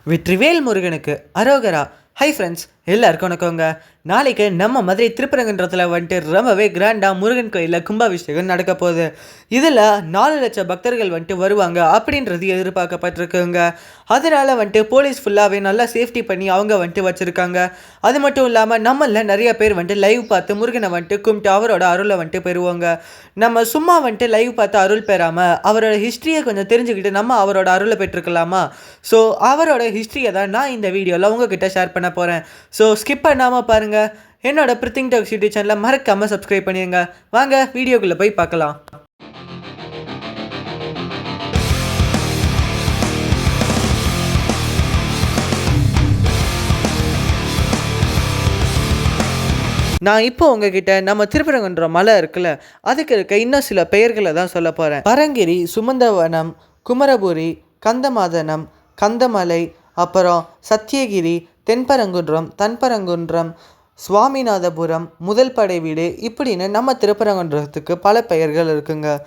வெற்றிவேல் முருகனுக்கு அரோகரா. Hi friends, எல்லாருக்கும் வணக்கங்க. நாளைக்கு நம்ம மதுரை திருப்பரங்குன்றத்தில் வந்துட்டு ரொம்பவே கிராண்டாக முருகன் கோயிலில் கும்பாபிஷேகம் நடக்க போகுது. இதில் 4 லட்சம் பக்தர்கள் வந்துட்டு வருவாங்க அப்படின்றது எதிர்பார்க்கப்பட்டிருக்குங்க. அதனால் வந்துட்டு போலீஸ் ஃபுல்லாகவே நல்லா சேஃப்டி பண்ணி அவங்க வந்துட்டு வச்சுருக்காங்க. அது மட்டும் இல்லாமல் நம்மளில் நிறைய பேர் வந்துட்டு லைவ் பார்த்து முருகனை வந்துட்டு கும்பிட்டு அவரோட அருளை வந்துட்டு பெறுவாங்க. நம்ம சும்மா வந்துட்டு லைவ் பார்த்து அருள் பெறாமல் அவரோட ஹிஸ்ட்ரியை கொஞ்சம் தெரிஞ்சுக்கிட்டு நம்ம அவரோட அருளை பெற்றுக்கலாமா? ஸோ அவரோட ஹிஸ்ட்ரியை தான் நான் இந்த வீடியோவில் உங்ககிட்ட ஷேர் பண்ண போகிறேன். ஸோ ஸ்கிப் பண்ணாமல் பாருங்கள். என்னோட பிரித்திங் டாக்ஸ் யூடியூப் சேனலை மறக்காமல் சப்ஸ்கிரைப் பண்ணிடுங்க. வாங்க வீடியோக்குள்ளே போய் பார்க்கலாம். நான் இப்போ உங்ககிட்ட நம்ம திருப்பரங்குன்ற மலை இருக்குல்ல, அதுக்கு இருக்க இன்னும் சில பெயர்களை தான் சொல்ல போகிறேன். பரங்கிரி, சுமந்தவனம், குமரபுரி, கந்தமாதனம், கந்தமலை, அப்புறம் சத்தியகிரி, தென்பரங்குன்றம், தன்பரங்குன்றம், சுவாமிநாதபுரம், முதல் படை வீடு, இப்படின்னு நம்ம திருப்பரங்குன்றத்துக்கு பல பெயர்கள் இருக்குங்க.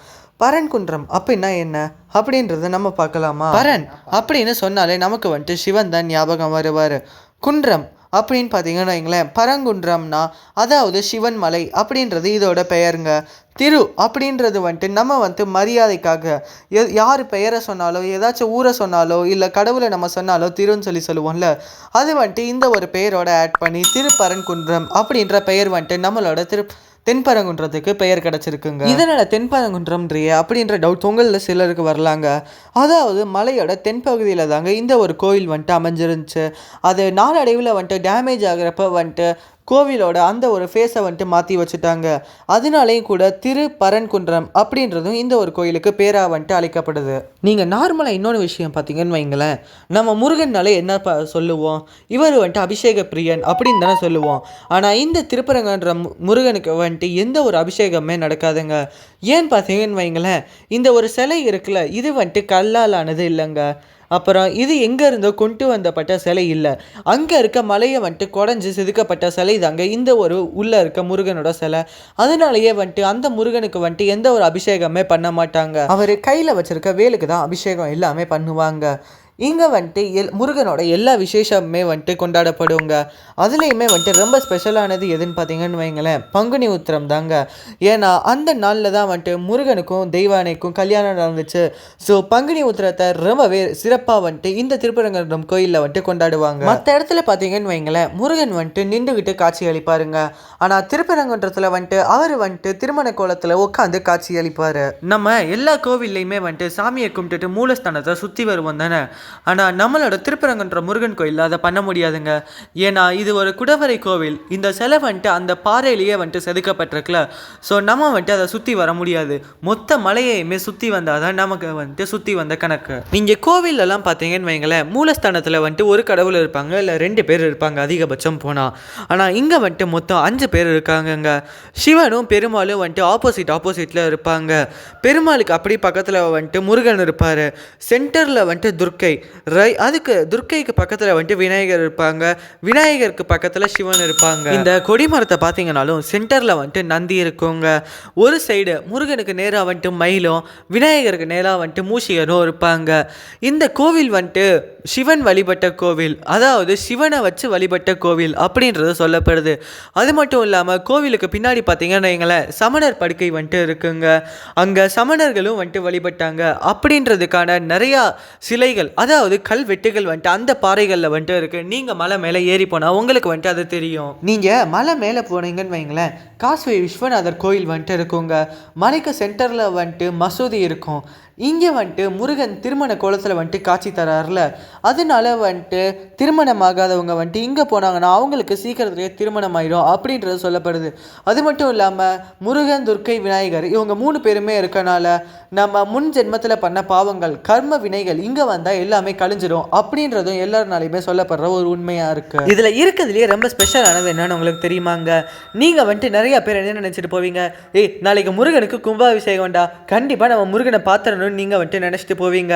பரன்குன்றம் அப்படின்னா என்ன அப்படின்றத நம்ம பார்க்கலாமா? பரன் அப்படின்னு சொன்னாலே நமக்கு வந்துட்டு சிவன் தான் ஞாபகம் வருவார். குன்றம் அப்படின்னு பார்த்தீங்கன்னா வைங்களேன், பரங்குன்றம்னா அதாவது சிவன் மலை அப்படின்றது இதோட பெயருங்க. திரு அப்படின்றது வந்துட்டு நம்ம வந்துட்டு மரியாதைக்காக யார் பெயரை சொன்னாலோ ஏதாச்சும் ஊரை சொன்னாலோ இல்லை கடவுளை நம்ம சொன்னாலோ திருன்னு சொல்லுவோம்ல, அது வந்துட்டு இந்த ஒரு பெயரோட ஆட் பண்ணி திருப்பரங்குன்றம் அப்படின்ற பெயர் வந்துட்டு நம்மளோட தென்பரங்குன்றத்துக்கு பெயர் கிடச்சிருக்குங்க. இதனால் தென்பரங்குன்றம்ன்றிய அப்படின்ற டவுட் உங்களில் சிலருக்கு வரலாங்க. அதாவது மலையோட தென்பகுதியில் தாங்க இந்த ஒரு கோயில் வந்துட்டு அமைஞ்சிருந்துச்சு. அது நாளடைவில் வந்துட்டு டேமேஜ் ஆகிறப்ப வந்துட்டு கோவிலோட அந்த ஒரு ஃபேஸை வந்துட்டு மாற்றி வச்சுட்டாங்க. அதனாலேயும் கூட திருப்பரன்குன்றம் அப்படின்றதும் இந்த ஒரு கோயிலுக்கு பேராக வந்துட்டு அழைக்கப்படுது. நீங்கள் நார்மலாக இன்னொன்று விஷயம் பார்த்தீங்கன்னு வைங்களேன், நம்ம முருகன்னாலே என்ன சொல்லுவோம், இவர் வந்துட்டு அபிஷேக பிரியன் அப்படின்னு தானே சொல்லுவோம். ஆனால் இந்த திருப்பரங்குன்ற முருகனுக்கு வந்துட்டு எந்த ஒரு அபிஷேகமே நடக்காதுங்க. ஏன்னு பார்த்தீங்கன்னு வைங்களேன், இந்த ஒரு சிலை இருக்குல்ல, இது வந்துட்டு கல்லால் ஆனது இல்லைங்க. அப்புறம் இது எங்கே இருந்தோ கொண்டு வந்தப்பட்ட சிலை இல்லை. அங்கே இருக்க மலையை வந்துட்டு குடஞ்சி செதுக்கப்பட்ட சிலை தாங்க இந்த ஒரு உள்ளே இருக்க முருகனோட சிலை. அதனாலேயே வந்துட்டு அந்த முருகனுக்கு வந்துட்டு எந்த ஒரு அபிஷேகமே பண்ண மாட்டாங்க. அவர் கையில் வச்சுருக்க வேலுக்கு தான் அபிஷேகம் எல்லாமே பண்ணுவாங்க. இங்கே வந்துட்டு முருகனோட எல்லா விசேஷமே வந்துட்டு கொண்டாடப்படுங்க. அதுலேயுமே வந்துட்டு ரொம்ப ஸ்பெஷலானது எதுன்னு பார்த்தீங்கன்னு வைங்களேன், பங்குனி உத்திரம் தாங்க. ஏன்னா அந்த நாளில் தான் வந்துட்டு முருகனுக்கும் தெய்வானைக்கும் கல்யாணம் நடந்துச்சு. ஸோ பங்குனி உத்திரத்தை ரொம்பவே சிறப்பாக வந்துட்டு இந்த திருப்பரங்குன்றம் கோயிலில் வந்துட்டு கொண்டாடுவாங்க. மற்ற இடத்துல பார்த்தீங்கன்னு வைங்களேன், முருகன் வந்துட்டு நின்றுக்கிட்டு காட்சி அளிப்பாருங்க. ஆனால் திருப்பரங்குன்றத்தில் வந்துட்டு அவர் வந்துட்டு திருமண கோலத்தில் உட்காந்து காட்சி அளிப்பார். நம்ம எல்லா கோவில்லையுமே வந்துட்டு சாமியை கும்பிட்டுட்டு மூலஸ்தானத்தை சுற்றி வருவோம் தானே. ஆனால் நம்மளோட திருப்பரங்குன்ற முருகன் கோயிலில் அதை பண்ண முடியாதுங்க. ஏன்னா இது ஒரு குடவரை கோவில். இந்த சிலை வந்துட்டு அந்த பாறையிலேயே வந்துட்டு செதுக்கப்பட்டிருக்குல. ஸோ நம்ம வந்துட்டு அதை சுற்றி வர முடியாது. மொத்த மலையையுமே சுற்றி வந்தால் தான் நமக்கு வந்துட்டு சுற்றி வந்த கணக்கு. நீங்கள் கோவிலெல்லாம் பார்த்தீங்கன்னு வைங்களேன், மூலஸ்தானத்தில் வந்துட்டு ஒரு கடவுள் இருப்பாங்க, இல்லை 2 பேர் இருப்பாங்க அதிகபட்சம் போனால். ஆனால் இங்கே வந்துட்டு மொத்தம் 5 பேர் இருக்காங்கங்க. சிவனும் பெருமாளும் வந்துட்டு ஆப்போசிட்டில் இருப்பாங்க. பெருமாளுக்கு அப்படி பக்கத்தில் வந்துட்டு முருகன் இருப்பார். சென்டரில் வந்துட்டு துர்க்கை, அதுக்கு துர்க்கைக்கு பக்கத்தில் வந்துட்டு விநாயகர் இருப்பாங்க. விநாயகருக்கு பக்கத்தில் சிவன் இருப்பாங்க. இந்த கொடிமரத்தை பார்த்தீங்கன்னாலும் சென்டரில் வந்துட்டு நந்தி இருக்குங்க. ஒரு சைடு முருகனுக்கு நேராக வந்துட்டு மயிலும் விநாயகருக்கு நேராக வந்துட்டு மூஷிகரும் இருப்பாங்க. இந்த கோவில் வந்துட்டு சிவன் வழிபட்ட கோவில், அதாவது சிவனை வச்சு வழிபட்ட கோவில் அப்படின்றது சொல்லப்படுது. அது மட்டும் இல்லாமல் கோவிலுக்கு பின்னாடி பார்த்தீங்கன்னா எங்களை சமணர் படுக்கை வந்துட்டு இருக்குங்க. அங்கே சமணர்களும் வந்துட்டு வழிபட்டாங்க அப்படின்றதுக்கான நிறையா சிலைகள், அதாவது கல்வெட்டுகள் வந்துட்டு அந்த பாறைகளில் வந்துட்டு இருக்குது. நீங்கள் மலை மேலே ஏறி போனால் உங்களுக்கு வந்துட்டு அது தெரியும். நீங்கள் மலை மேலே போனீங்கன்னு வைங்களேன், காசி விஸ்வநாதர் கோயில் வந்துட்டு இருக்குங்க. மலைக்கு சென்டரில் வந்துட்டு மசூதி இருக்கும். இங்கே வந்துட்டு முருகன் திருமண கோலத்தில் வந்துட்டு காட்சி தராருல, அதனால வந்துட்டு திருமணமாகாதவங்க வந்துட்டு இங்கே போனாங்கன்னா அவங்களுக்கு சீக்கிரத்துலேயே திருமணம் ஆயிடும் அப்படின்றது சொல்லப்படுது. அது மட்டும் இல்லாமல் முருகன், துர்க்கை, விநாயகர் இவங்க 3 பேருமே இருக்கனால நம்ம முன் ஜென்மத்தில் பண்ண பாவங்கள், கர்ம வினைகள் இங்கே வந்தால் எல்லாமே கழிஞ்சிடும் அப்படின்றதும் எல்லாருனாலையுமே சொல்லப்படுற ஒரு உண்மையாக இருக்குது. இதில் இருக்கிறதுலேயே ரொம்ப ஸ்பெஷலானது என்னன்னு உங்களுக்கு தெரியுமாங்க? நீங்கள் வந்துட்டு நிறைய நிறைய பேர் என்ன நினச்சிட்டு போவீங்க, ஏய் நாளைக்கு முருகனுக்கு கும்பாபிஷேகம்டா, கண்டிப்பாக நம்ம முருகனை பார்த்துடணும்னு நீங்கள் வந்துட்டு நினச்சிட்டு போவீங்க.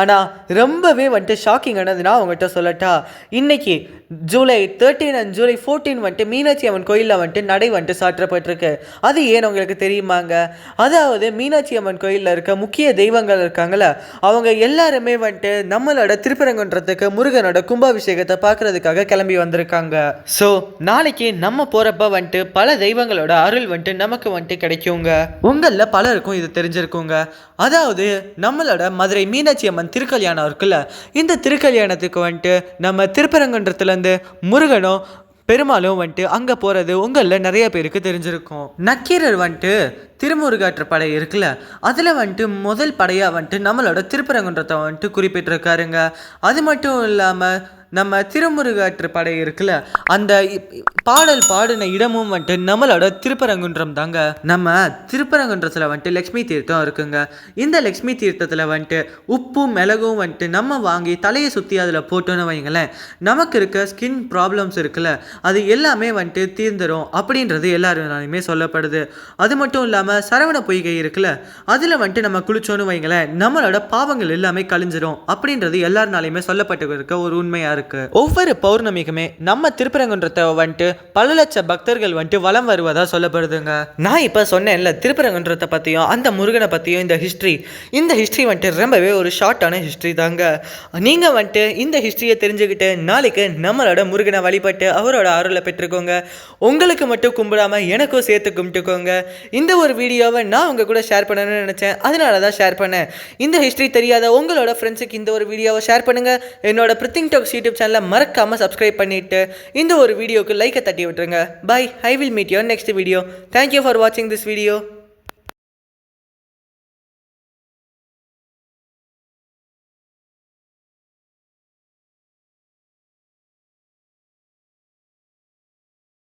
ஆனால் ரொம்பவே வந்துட்டு ஷாக்கிங் ஆனது நான் உங்கள்கிட்ட சொல்லட்டா, இன்னைக்கு ஜூலை 13 அண்ட் ஜூலை 14 வந்துட்டு மீனாட்சி அம்மன் கோயிலில் வந்துட்டு நடை வந்துட்டு சாற்றப்பட்டிருக்கு. அது ஏன் உங்களுக்கு தெரியுமாங்க? அதாவது மீனாட்சி அம்மன் கோயிலில் இருக்க முக்கிய தெய்வங்கள் இருக்காங்கள, அவங்க எல்லாருமே வந்துட்டு நம்மளோட திருப்பரங்குன்றத்துக்கு முருகனோட கும்பாபிஷேகத்தை பார்க்கறதுக்காக கிளம்பி வந்திருக்காங்க. ஸோ நாளைக்கு நம்ம போகிறப்ப வந்துட்டு பல தெய்வங்களோட அருள் வந்துட்டு நமக்கு வந்துட்டு கிடைக்குங்க. உங்களில் பலருக்கும் இது தெரிஞ்சிருக்குங்க. அதாவது நம்மளோட மதுரை மீனாட்சி அம்மன் திருக்கல்யாணம் இருக்குல்ல, இந்த திருக்கல்யாணத்துக்கு வந்துட்டு நம்ம திருப்பரங்குன்றத்துலேருந்து முருகனும் பெருமாளும் வந்துட்டு அங்கே போகிறது உங்களில் நிறைய பேருக்கு தெரிஞ்சிருக்கும். நக்கீரர் வந்துட்டு திருமுருகாற்று படை இருக்குல்ல, அதில் வந்துட்டு முதல் படையாக வந்துட்டு நம்மளோட திருப்பரங்குன்றத்தை வந்துட்டு குறிப்பிட்டிருக்காருங்க. அது மட்டும் இல்லாமல் நம்ம திருமுருகாற்று படை இருக்குல்ல, அந்த பாடல் பாடின இடமும் வந்துட்டு நம்மளோட திருப்பரங்குன்றம் தாங்க. நம்ம திருப்பரங்குன்றத்தில் வந்துட்டு லக்ஷ்மி தீர்த்தம் இருக்குங்க. இந்த லக்ஷ்மி தீர்த்தத்தில் வந்துட்டு உப்பும் மிளகும் வந்துட்டு நம்ம வாங்கி தலையை சுற்றி அதில் போட்டோன்னு வைங்களேன், நமக்கு இருக்க ஸ்கின் ப்ராப்ளம்ஸ் இருக்குல்ல, அது எல்லாமே வந்துட்டு தீர்ந்துடும் அப்படின்றது எல்லாருனாலுமே சொல்லப்படுது. அது மட்டும் இல்லாமல் சரவண பொய்கை இருக்குல்ல, அதில் வந்துட்டு நம்ம குளிச்சோன்னு வைங்களேன், நம்மளோட பாவங்கள் எல்லாமே கழிஞ்சிரும் அப்படின்றது எல்லாருனாலையுமே சொல்லப்பட்டு இருக்க ஒரு உண்மையாக இருக்கு. ஒவ்வொரு பௌர்ணமிக்குமே நம்ம திருப்பரங்குன்றத்தை வந்துட்டு பல லட்ச பக்தர்கள் வந்துட்டு வலம் வருவதா சொல்லப்படுதுங்க. நான் இப்போ சொன்னேன்ல திருப்பரங்குன்றத்தை பற்றியும் அந்த முருகனை பற்றியும் இந்த ஹிஸ்ட்ரி வந்துட்டு ரொம்பவே ஒரு ஷார்ட்டான ஹிஸ்ட்ரி தாங்க. நீங்கள் வந்துட்டு இந்த ஹிஸ்ட்ரியை தெரிஞ்சுக்கிட்டு நாளைக்கு நம்மளோட முருகனை வழிபட்டு அவரோட அருளை பெற்றுக்கோங்க. உங்களுக்கு மட்டும் கும்பிடாமல் எனக்கும் சேர்த்து கும்பிட்டுக்கோங்க. இந்த ஒரு வீடியோவை நான் உங்கள் கூட ஷேர் பண்ணணும்னு நினச்சேன், அதனால தான் ஷேர் பண்ணேன். இந்த ஹிஸ்ட்ரி தெரியாத உங்களோட ஃப்ரெண்ட்ஸுக்கு இந்த ஒரு வீடியோவை ஷேர் பண்ணுங்கள். என்னோட பிரித்திங் டாக்ஸ் யூடியூப் சேனலை மறக்காமல் சப்ஸ்கிரைப் பண்ணிவிட்டு இந்த ஒரு வீடியோக்கு லைக்கை தட்டி விட்டுருங்க. Bye. I will meet you on next video. Thank you for watching this video.